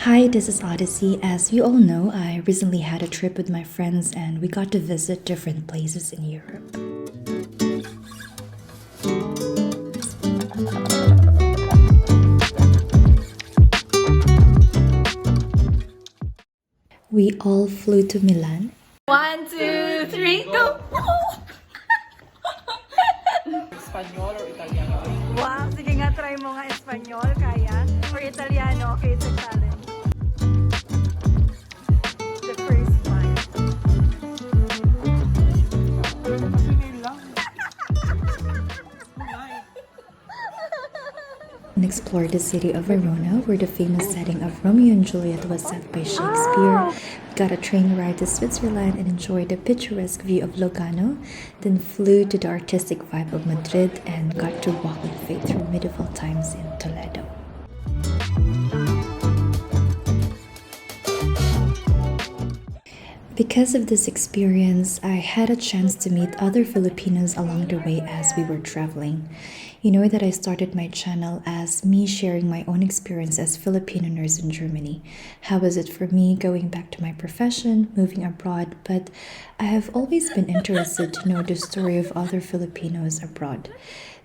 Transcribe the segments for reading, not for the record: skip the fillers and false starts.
Hi, this is Odyssey. As you all know, I recently had a trip with my friends and we got to visit different places in Europe. We all flew to Milan. 1, 2, 3, go! Espanyol or Italiano? Wow, sige nga, try mo nga Espanyol, kaya? Or Italiano, okay, it's a challenge. The first one. And explored the city of Verona, where the famous setting of Romeo and Juliet was set by Shakespeare. We got a train ride to Switzerland and enjoyed the picturesque view of Lugano, then flew to the artistic vibe of Madrid and got to walk with faith through medieval times in Toledo. Because of this experience, I had a chance to meet other Filipinos along the way as we were traveling. You know that I started my channel as me sharing my own experience as Filipino nurse in Germany. How was it for me going back to my profession, moving abroad? But I have always been interested to know the story of other Filipinos abroad.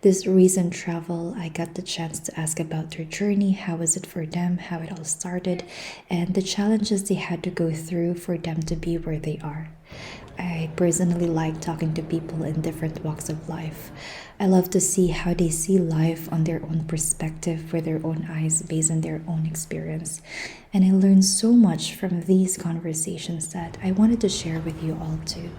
This recent travel, I got the chance to ask about their journey, how was it for them, how it all started, and the challenges they had to go through for them to be where they are. I personally like talking to people in different walks of life. I love to see how they see life on their own perspective with their own eyes based on their own experience. And I learned so much from these conversations that I wanted to share with you all too.